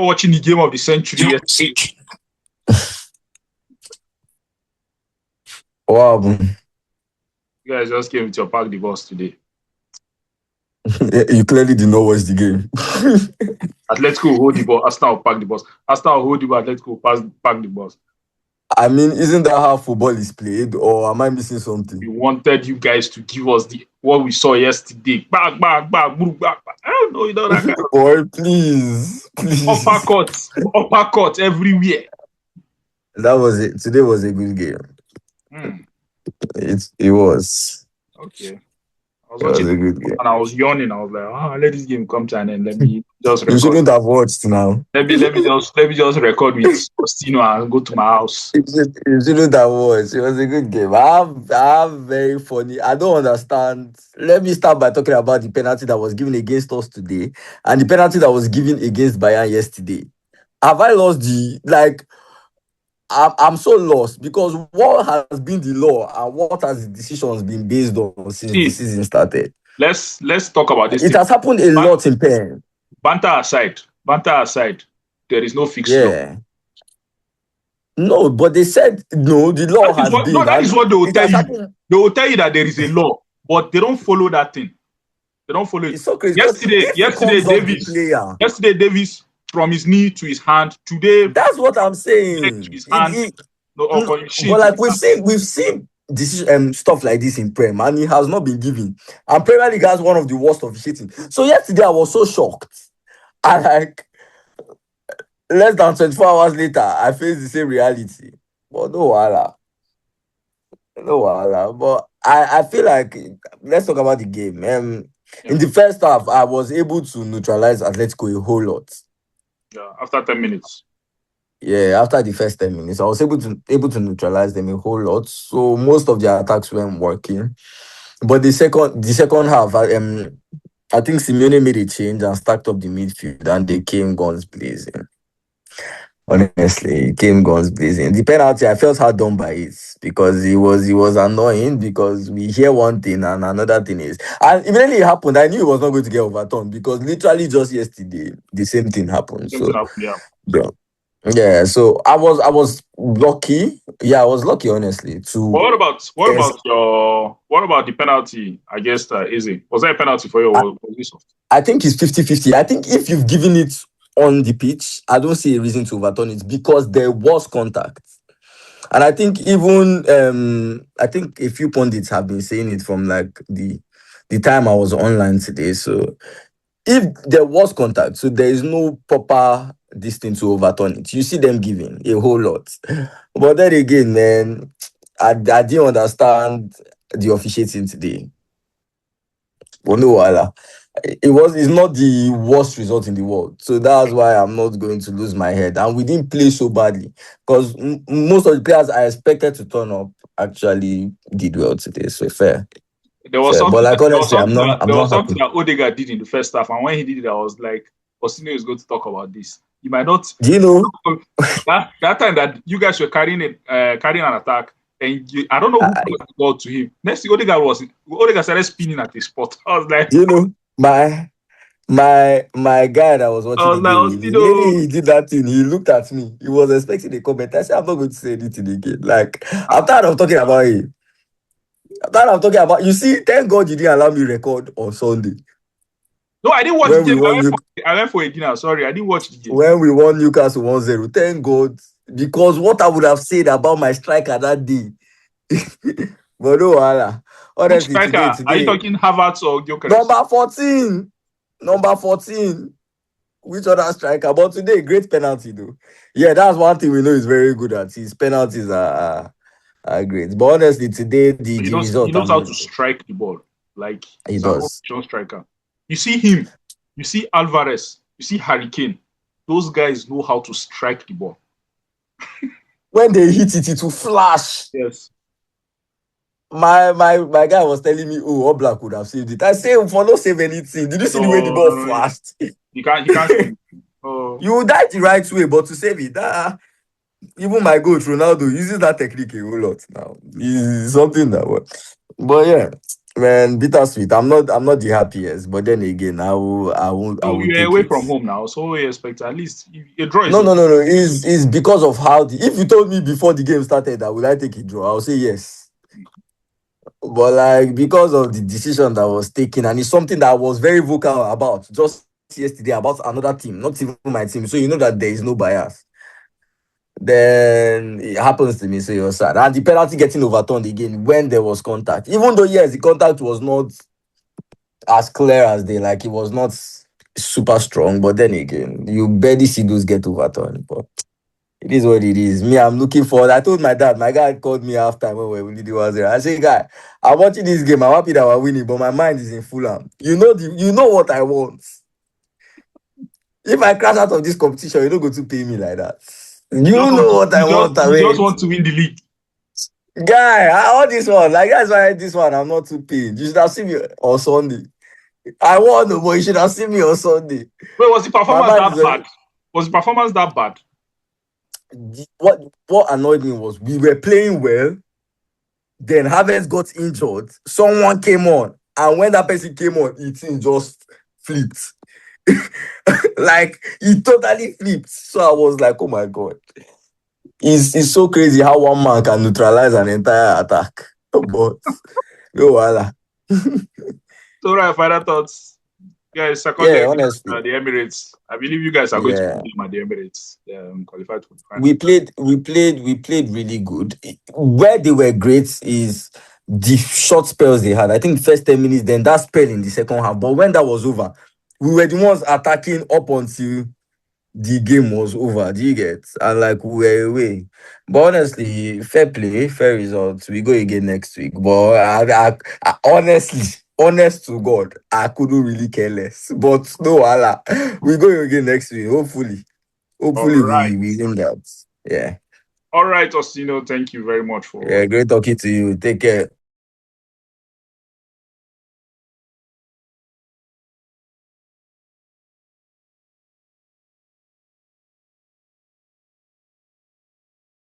watching the game of the century yesterday. Wow. You guys just came with your pack the bus today. You clearly did not watch the game. Atletico hold the ball, Arsenal pack the bus. Arsenal hold the ball, Atletico pack the bus. I mean, isn't that how football is played, or am I missing something? We wanted you guys to give us what we saw yesterday. Back. I don't know, that kind of Boy, please. uppercut everywhere. That was it. Today was a good game. It was. Okay. I was It was watching a good game. and I was yawning. I was like, let this game come to an end. Let me just record. You shouldn't have watched now. Let me just record with Austino and go to my house. You shouldn't have watched. It was a good game. I'm very funny. I don't understand. Let me start by talking about the penalty that was given against us today and the penalty that was given against Bayern yesterday. Have I lost I'm so lost because what has been the law and what has the decisions been based on since the season started? Let's talk about this. It has happened a lot in pen. Banter aside, there is no fixed law. No, but they said no. The law has been. No, that is what they will tell you. They will tell you that there is a law, but they don't follow that thing. They don't follow it. It's so crazy. Yesterday, Davis from his knee to his hand. Today, that's what I'm saying. His hand, but like we've seen this stuff like this in Prem, and it has not been given. And Premier League has one of the worst officiating. So yesterday I was so shocked, and like less than 24 hours later, I faced the same reality. But no wala. But I feel like let's talk about the game. In the first half, I was able to neutralize Atletico a whole lot. Yeah, after 10 minutes. Yeah, after the first 10 minutes, I was able to neutralize them a whole lot. So most of their attacks weren't working. But the second half, I think Simeone made a change and stacked up the midfield, and they came guns blazing. Honestly, it came guns blazing. The penalty, I felt hard done by it because it was annoying because we hear one thing and another thing is, and immediately it happened. I knew it was not going to get overturned because literally just yesterday the same thing happened. Yeah. So I was lucky. Yeah, I was lucky, honestly. What about the penalty against Izzy? Was that a penalty for you? I think it's 50-50. I think if you've given it on the pitch, I don't see a reason to overturn it because there was contact. And I think even I think a few pundits have been saying it from like the time I was online today. So if there was contact, so there is no proper distance to overturn it. You see them giving a whole lot. But then again, man, I didn't understand the officiating today. But no wala. It's not the worst result in the world. So that's why I'm not going to lose my head. And we didn't play so badly because most of the players I expected to turn up actually did well today. So fair. There was something, but like honestly, I'm not something that Odegaard did in the first half, and when he did it, I was like, Austino is going to talk about this. You might not. Do you know that time that you guys were carrying an attack, and I don't know who put the ball to him. Next thing Odegaard started spinning at the spot. I was like, you know, my guy that was watching the game, he did that thing. He looked at me. He was expecting a comment. I said, I'm not going to say anything again. Like, I'm tired of talking about it. You see, thank God you didn't allow me record on Sunday. No, I didn't watch the game. I went for a dinner. Sorry, I didn't watch the game. When we won Newcastle 1-0, thank God. Because what I would have said about my striker that day. But no, honestly, today, are you talking Havertz or Gyökeres? Number 14. Which other striker? But today, great penalty though. Yeah, that's one thing we know he's very good at. His penalties are great. But honestly, today the result. He knows how to strike the ball. Like he does. Striker. You see him. You see Alvarez. You see Harry Kane. Those guys know how to strike the ball. When they hit it, it will flash. Yes. My guy was telling me, oh, Oblak would have saved it. I say, for no save anything. Did you see the way the ball flashed? You can't. You died the right way, but to save it, even my coach Ronaldo uses that technique a whole lot now. It's something that works. But yeah, Man, bittersweet. I'm not the happiest, but then again, I So will you're take away it. from home now, so we expect at least a draw is No, okay. no, no, no. Is because of how if you told me before the game started that would I take a draw, I'll say yes. But like because of the decision that was taken, and it's something that I was very vocal about just yesterday about another team, not even my team. So you know that there is no bias. Then it happens to me, so you're sad. And the penalty getting overturned again when there was contact. Even though yes, the contact was not as clear as they like, it was not super strong. But then again, you barely see those get overturned. But it is what it is. Me, I'm looking forward. I told my dad, my guy called me halftime when we were winning the 1-0. I said, guy, I'm watching this game. I'm happy that we're winning, but my mind is in Fulham. You know what I want. If I crash out of this competition, you don't go to pay me like that. You know what I want, I You just mean. want to win the league. Guy, I want this one. Like that's why this one I'm not too paid. You should have seen me on Sunday. I won, but you should have seen me on Sunday. Wait, was the My performance mind that is bad? Was the performance that bad? what annoyed me was we were playing well. Then Havertz got injured. Someone came on, and when that person came on, it just flipped. Like he totally flipped. So I was like, oh my god. It's so crazy how one man can neutralize an entire attack. But no voila. So, right, final thoughts. Guys, second Yeah, leg honestly. at the Emirates. I believe you guys are going to Yeah. win them at the Emirates. Qualified for the final. We played really good. Where they were great is the short spells they had. I think first 10 minutes, then that spell in the second half. But when that was over, we were the ones attacking up until the game was over. Do you get? And like we were away. But honestly, fair play, fair results. We go again next week. But I honestly, honest to God, I couldn't really care less. But no, Allah, we go again next week. Hopefully. All Hopefully right. we win that. Yeah. All right, Austino. Thank you very much for Yeah, great talking to you. Take care.